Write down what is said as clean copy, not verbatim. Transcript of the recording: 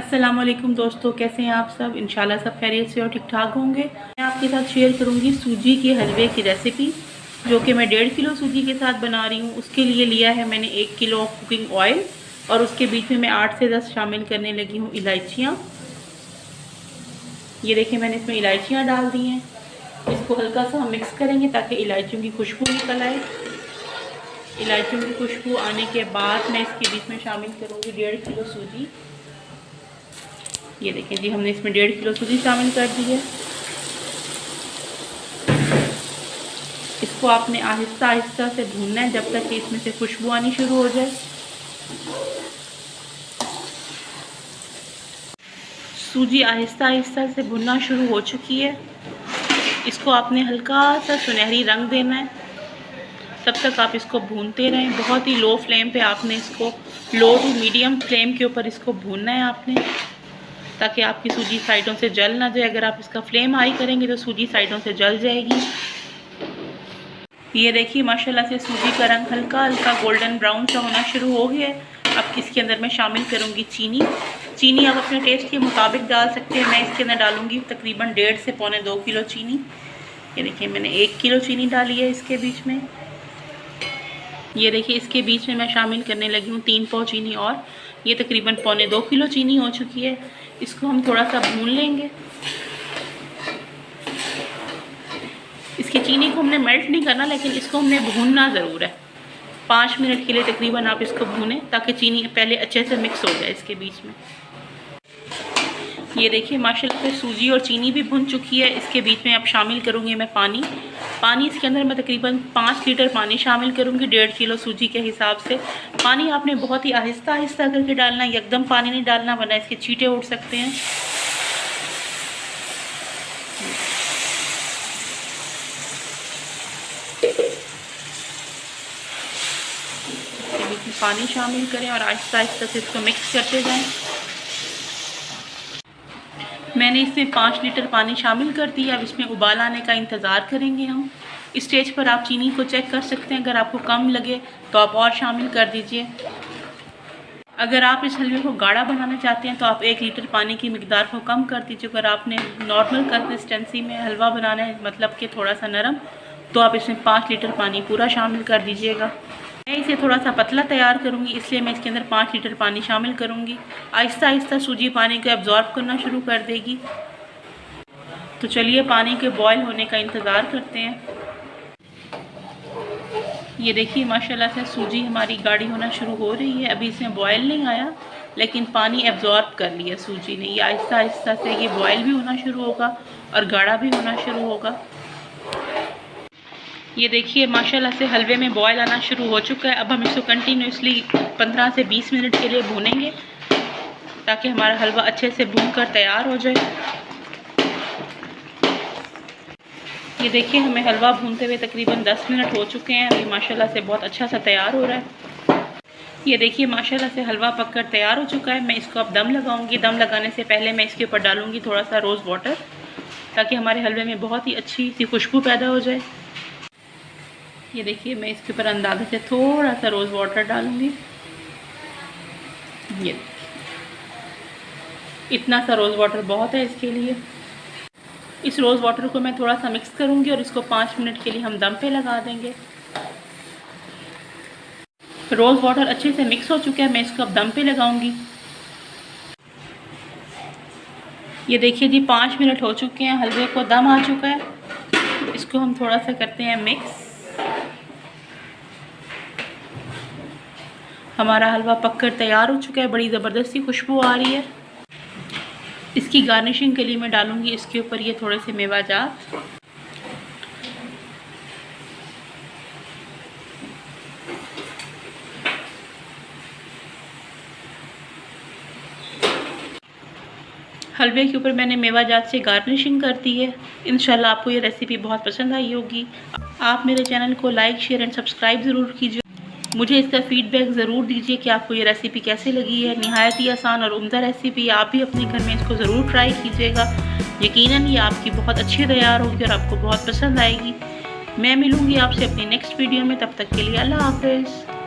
अस्सलामुअलैकुम दोस्तों, कैसे हैं आप सब। इंशाल्लाह सब खैरियत से और ठीक ठाक होंगे। मैं आपके साथ शेयर करूंगी सूजी के हलवे की रेसिपी, जो कि मैं 1.5 किलो सूजी के साथ बना रही हूँ। उसके लिए लिया है मैंने 1 किलो कुकिंग ऑयल और उसके बीच में मैं 8 से 10 शामिल करने लगी हूँ इलायचियाँ। ये देखिए मैंने इसमें इलायचियाँ डाल दी हैं। इसको हल्का सा हम मिक्स करेंगे ताकि इलायचियों की खुशबू निकल आए। इलायचियों की खुशबू आने के बाद मैं इसके बीच में शामिल करूँगी 1.5 किलो सूजी। ये देखें जी, हमने इसमें 1.5 किलो सूजी शामिल कर दी है। इसको आपने आहिस्ता आहिस्ता से भूनना है जब तक कि इसमें से खुशबू आनी शुरू हो जाए। सूजी आहिस्ता आहिस्ता से भुनना शुरू हो चुकी है। इसको आपने हल्का सा सुनहरी रंग देना है, तब तक आप इसको भूनते रहें। बहुत ही लो फ्लेम पे आपने इसको, लो टू मीडियम फ्लेम के ऊपर इसको भूनना है आपने, ताकि आपकी सूजी साइडों से जल ना जाए। अगर आप इसका फ्लेम हाई करेंगे तो सूजी साइडों से जल जाएगी। ये देखिए माशाल्लाह से सूजी का रंग हल्का हल्का गोल्डन ब्राउन सा होना शुरू हो गया है। अब इसके अंदर मैं शामिल करूँगी चीनी। चीनी आप अपने टेस्ट के मुताबिक डाल सकते हैं। मैं इसके अंदर डालूँगी तकरीबन 1.5 से पौने 2 किलो चीनी। ये देखिए मैंने 1 किलो चीनी डाली है इसके बीच में। ये देखिए इसके बीच में मैं शामिल करने लगी हूँ 3 पाव चीनी और ये तकरीबन पौने 2 किलो चीनी हो चुकी है। इसको हम थोड़ा सा भून लेंगे। इसकी चीनी को हमने मेल्ट नहीं करना, लेकिन इसको हमने भूनना ज़रूर है। 5 मिनट के लिए तकरीबन आप इसको भूनें ताकि चीनी पहले अच्छे से मिक्स हो जाए इसके बीच में। ये देखिए माशाल्लाह से सूजी और चीनी भी भुन चुकी है। इसके बीच में अब शामिल करूँगी मैं पानी। पानी इसके अंदर मैं तकरीबन 5 लीटर पानी शामिल करूँगी 1.5 किलो सूजी के हिसाब से। पानी आपने बहुत ही आहिस्ता आहिस्ता करके डालना है, एकदम पानी नहीं डालना वरना इसके छींटे उड़ सकते हैं। इसके बीच में पानी शामिल करें और आहिस्ता आहिस्ता से इसको मिक्स करते जाएं। मैंने इसमें 5 लीटर पानी शामिल कर दिया। अब इसमें उबाल आने का इंतज़ार करेंगे हम। इस स्टेज पर आप चीनी को चेक कर सकते हैं, अगर आपको कम लगे तो आप और शामिल कर दीजिए। अगर आप इस हलवे को गाढ़ा बनाना चाहते हैं तो आप 1 लीटर पानी की मिकदार को कम कर दीजिए। अगर आपने नॉर्मल कंसिस्टेंसी में हलवा बनाना है, मतलब कि थोड़ा सा नरम, तो आप इसमें 5 लीटर पानी पूरा शामिल कर दीजिएगा। मैं इसे थोड़ा सा पतला तैयार करूंगी, इसलिए मैं इसके अंदर 5 लीटर पानी शामिल करूंगी। आहिस्ता आहिस्ता सूजी पानी को एब्जॉर्ब करना शुरू कर देगी। तो चलिए पानी के बॉयल होने का इंतज़ार करते हैं। ये देखिए माशाल्लाह से सूजी हमारी गाढ़ी होना शुरू हो रही है। अभी इसमें बॉयल नहीं आया, लेकिन पानी एब्जॉर्ब कर लिया सूजी ने। ये आहिस्ता आहिस्ता से ये बॉयल भी होना शुरू होगा और गाढ़ा भी होना शुरू होगा। ये देखिए माशाल्लाह से हलवे में बॉयल आना शुरू हो चुका है। अब हम इसको कंटिन्यूसली 15 से 20 मिनट के लिए भूनेंगे ताकि हमारा हलवा अच्छे से भून कर तैयार हो जाए। ये देखिए हमें हलवा भूनते हुए तकरीबन 10 मिनट हो चुके हैं। अभी माशाल्लाह से बहुत अच्छा सा तैयार हो रहा है। ये देखिए माशाल्लाह से हलवा पककर तैयार हो चुका है। मैं इसको अब दम लगाऊंगी। दम लगाने से पहले मैं इसके ऊपर डालूंगी थोड़ा सा रोज़ वाटर, ताकि हमारे हलवे में बहुत ही अच्छी सी खुशबू पैदा हो जाए। ये देखिए मैं इसके ऊपर अंदाजे से थोड़ा सा रोज़ वाटर डालूंगी। ये इतना सा रोज़ वाटर बहुत है इसके लिए। इस रोज़ वाटर को मैं थोड़ा सा मिक्स करूंगी और इसको 5 मिनट के लिए हम दम पे लगा देंगे। रोज़ वाटर अच्छे से मिक्स हो चुका है। मैं इसको अब दम पे लगाऊंगी। ये देखिए जी 5 मिनट हो चुके हैं, हलवे को दम आ चुका है। इसको हम थोड़ा सा करते हैं मिक्स। हमारा हलवा पककर तैयार हो चुका है। बड़ी ज़बरदस्ती खुशबू आ रही है। इसकी गार्निशिंग के लिए मैं डालूंगी इसके ऊपर ये थोड़े से मेवा जात। हलवे के ऊपर मैंने मेवा जात से गार्निशिंग कर दी है। इंशाल्लाह आपको ये रेसिपी बहुत पसंद आई होगी। आप मेरे चैनल को लाइक, शेयर एंड सब्सक्राइब ज़रूर कीजिए। मुझे इसका फ़ीडबैक ज़रूर दीजिए कि आपको ये रेसिपी कैसे लगी है। निहायत ही आसान और उम्दा रेसिपी। आप भी अपने घर में इसको ज़रूर ट्राई कीजिएगा। यकीनन ये आपकी बहुत अच्छी तैयार होगी और आपको बहुत पसंद आएगी। मैं मिलूँगी आपसे अपनी नेक्स्ट वीडियो में। तब तक के लिए अल्लाह हाफ़िज़।